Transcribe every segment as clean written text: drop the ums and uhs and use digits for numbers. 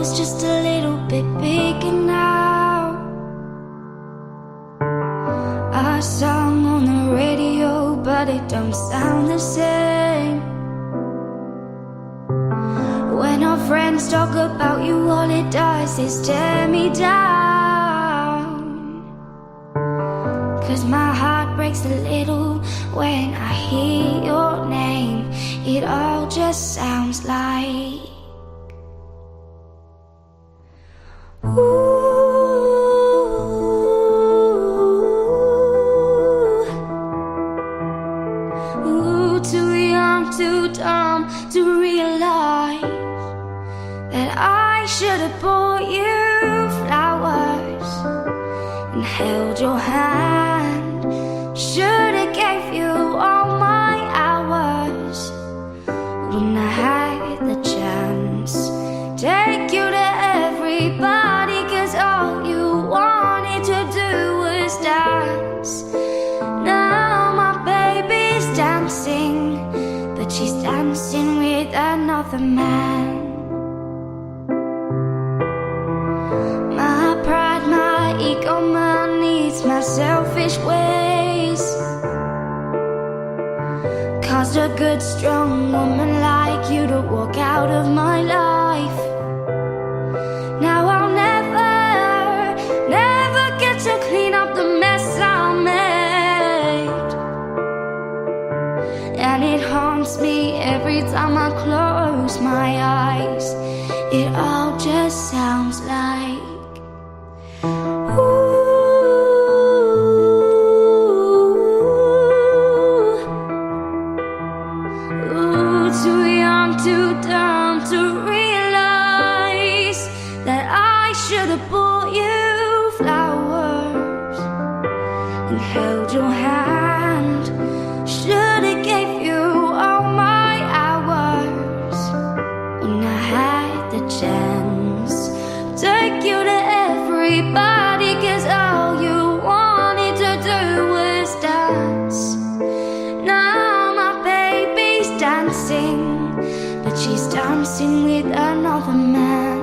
world's just a little bit bigger now. A song on the radio, but it don't sound the same. When our friends talk about you, all it does is tear me down. 'Cause my heart breaks a little when I hear your name. It all just sounds like too young, too dumb to realize that I should have bought you flowers and held your hand. Should have gave you all my hours when I had the chance. Take you to everybody, 'cause all you wanted to do was dance. Now my baby's dancing, but she's dancing with another man. My pride, my ego, my needs, my selfish ways caused a good, strong woman like you to walk out of my life. Now I'll never get to clean up the mess I made. And it haunts me every time I close my eyes. It all just sounds like too young, too dumb to realize that I should have bought you flowers and held your hand. Should have gave you all my hours when I had the chance. Take you to everybody, 'cause all you wanted to do was dance. Now my baby's dancing, but she's dancing with another man.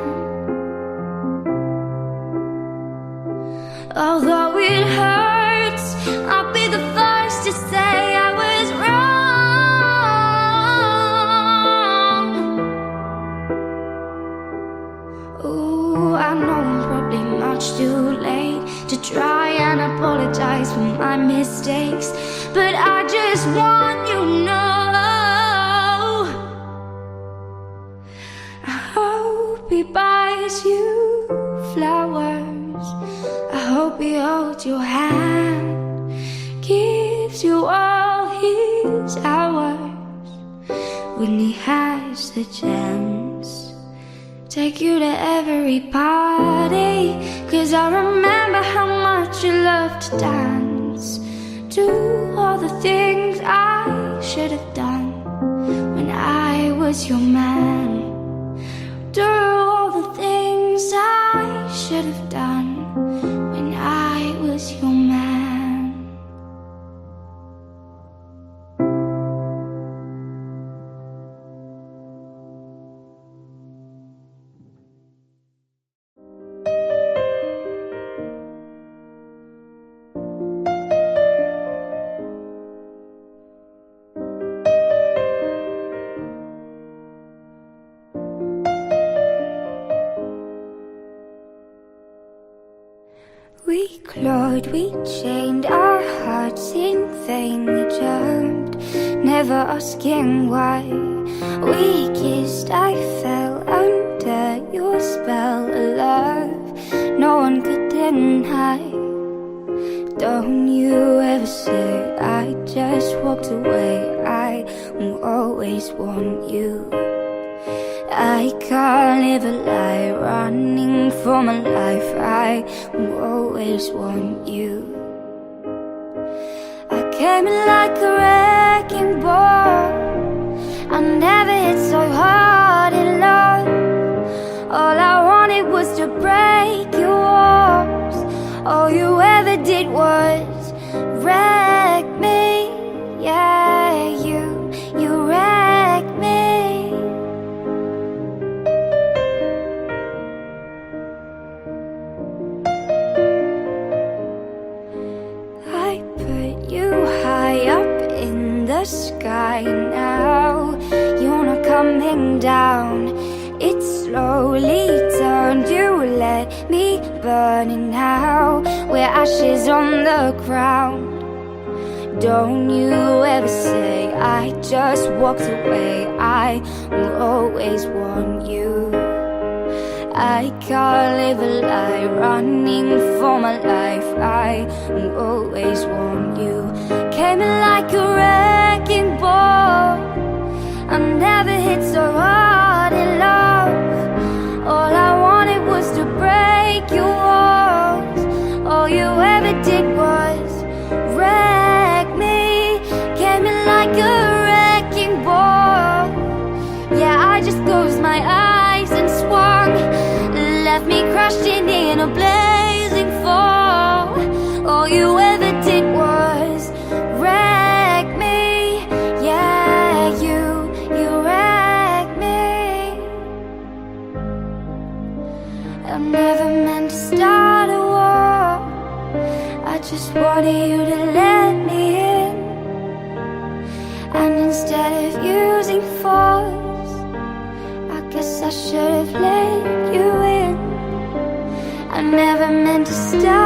Although it hurts, I'll be the first to say I was wrong. Ooh, I know I'm probably much too late to try and apologize for my mistakes, but I just want you to know I hope he buys you flowers. I hope he holds your hand, gives you all his hours when he has the chance. Take you to every party, 'cause I remember how much you loved to dance. Do all the things I should have done when I was your man. Do all the things I should have done when I was your man. We clawed, we chained our hearts in vain. We jumped, never asking why. We kissed, I fell under your spell of love no one could deny. Don't you ever say I just walked away. I will always want you. I can't live a lie, running for my life. I will always want you. I came in like a wrecking ball. I never hit so hard in love. All I wanted was to break your walls. All you ever did was wreck me. Yeah, you wrecked me. the sky now. You're not coming down. It slowly turned. You let me burn, and now we're ashes on the ground. Don't you ever say I just walked away. I will always want you. I can't live a lie, running for my life. I will always want you. Came in like a wrecking ball. I never hit so hard in love. All I wanted was to break your walls. All you ever did was wreck me. Came in like a wrecking ball. Yeah, I just closed my eyes and swung, left me crashing in a blazing fall. All you ever did was wreck me. Yeah, you wrecked me. I never meant to start a war. I just wanted you to let me in. And instead of using force, I guess I should have let you in. I never meant to stop